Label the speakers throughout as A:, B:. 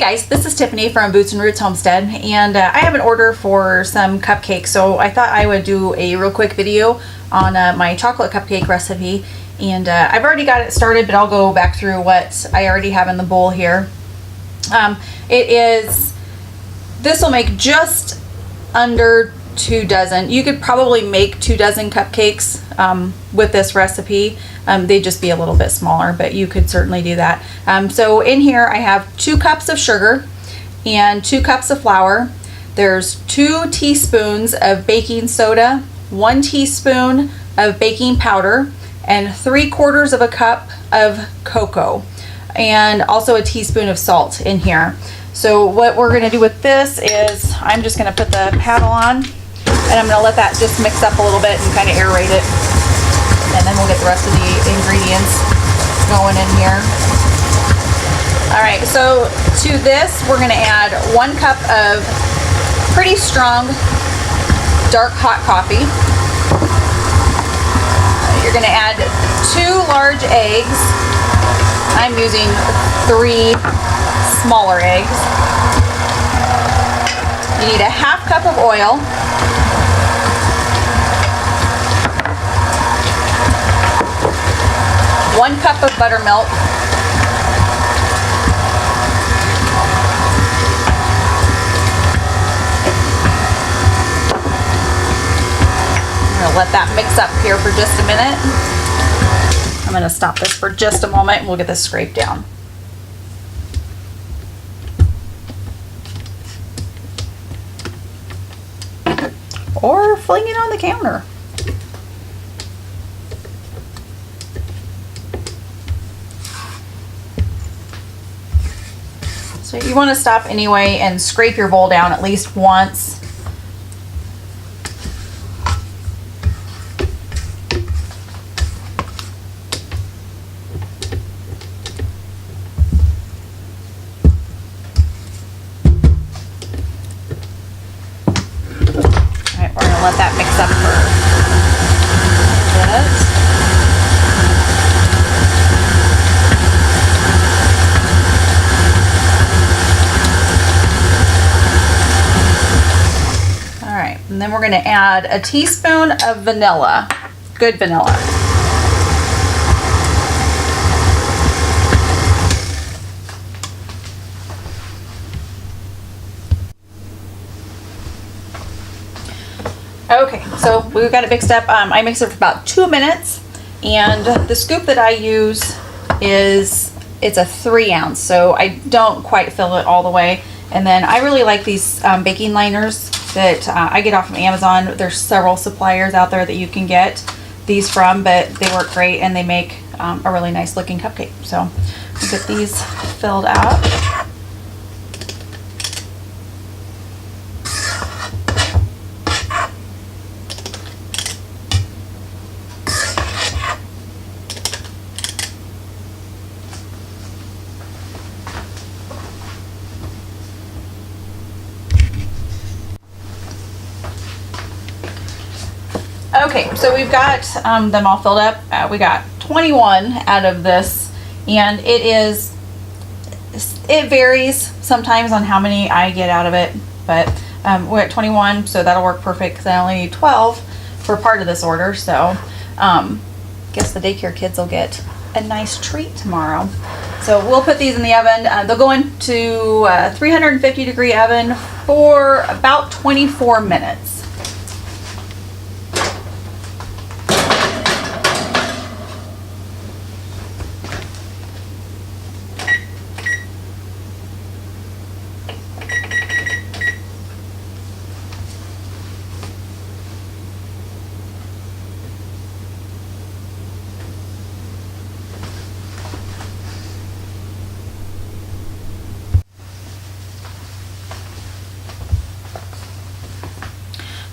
A: Guys, this is Tiffany from Boots and Roots Homestead, and I have an order for some cupcakes, so I thought I would do a real quick video on my chocolate cupcake recipe. And I've already got it started, but I'll go back through what I already have in the bowl here. This will make just under 2 dozen. You could probably make 2 dozen cupcakes with this recipe. They'd just be a little bit smaller, but you could certainly do that. So in here I have 2 cups of sugar and 2 cups of flour. There's 2 teaspoons of baking soda, 1 teaspoon of baking powder, and 3/4 of a cup of cocoa, and also a teaspoon of salt in here. So what we're gonna do with this is I'm just gonna put the paddle on, and I'm gonna let that just mix up a little bit and kind of aerate it. And then we'll get the rest of the ingredients going in here. All right, so to this, we're gonna add 1 cup of pretty strong dark hot coffee. You're gonna add 2 large eggs. I'm using 3 smaller eggs. You need a 1/2 cup of oil. 1 cup of buttermilk. I'm gonna let that mix up here for just a minute. I'm gonna stop this for just a moment and we'll get this scraped down. Or fling it on the counter. So you want to stop anyway and scrape your bowl down at least once. Alright, we're going to let that mix up for a bit. And then we're going to add a teaspoon of vanilla, good vanilla. Okay, so we've got it mixed up. I mixed it for about 2 minutes, and the scoop that I use it's a 3 ounce, so I don't quite fill it all the way. And then I really like these baking liners that I get off of Amazon. There's several suppliers out there that you can get these from, but they work great and they make a really nice looking cupcake. So we'll get these filled out. Okay, so we've got them all filled up. We got 21 out of this, and it varies sometimes on how many I get out of it, but we're at 21, so that'll work perfect because I only need 12 for part of this order. So guess the daycare kids will get a nice treat tomorrow. So we'll put these in the oven. They'll go into a 350 degree oven for about 24 minutes.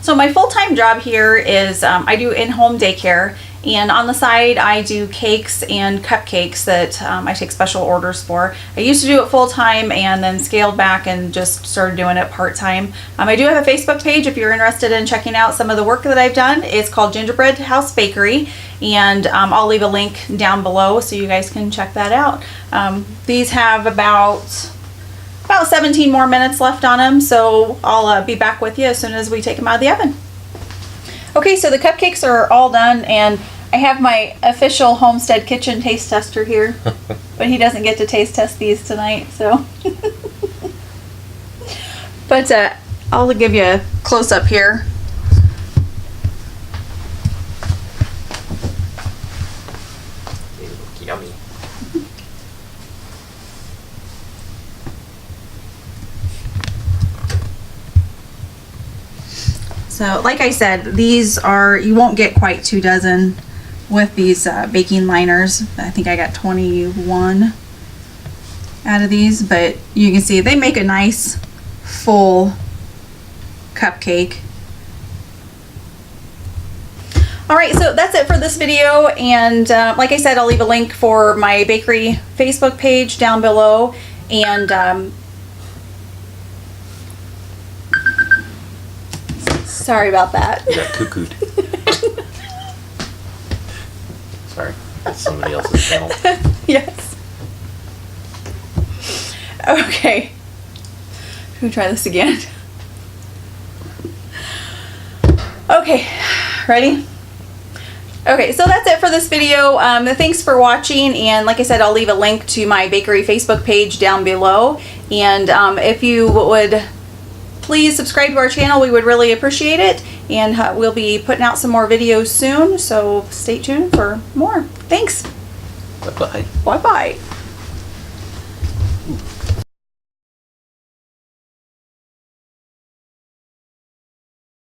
A: So my full-time job here is I do in-home daycare, and on the side I do cakes and cupcakes that I take special orders for. I used to do it full-time and then scaled back and just started doing it part-time. I do have a Facebook page if you're interested in checking out some of the work that I've done. It's called Gingerbread House Bakery, and I'll leave a link down below so you guys can check that out. These have about 17 more minutes left on them, so I'll be back with you as soon as we take them out of the oven. Okay, so the cupcakes are all done, and I have my official Homestead Kitchen taste tester here, but he doesn't get to taste test these tonight, so. But I'll give you a close-up here.
B: They look yummy.
A: So like I said, these are, you won't get quite 2 dozen with these baking liners. I think I got 21 out of these, but you can see they make a nice full cupcake. Alright, so that's it for this video, and like I said, I'll leave a link for my bakery Facebook page down below, and sorry about that.
B: You got cuckooed. Sorry, that's somebody else's channel.
A: Yes. Okay. Can we try this again? Okay, ready? Okay, so that's it for this video. Thanks for watching, and like I said, I'll leave a link to my bakery Facebook page down below, and if you would please subscribe to our channel, we would really appreciate it, and we'll be putting out some more videos soon, so stay tuned for more. Thanks.
B: Bye-bye.
A: Bye-bye.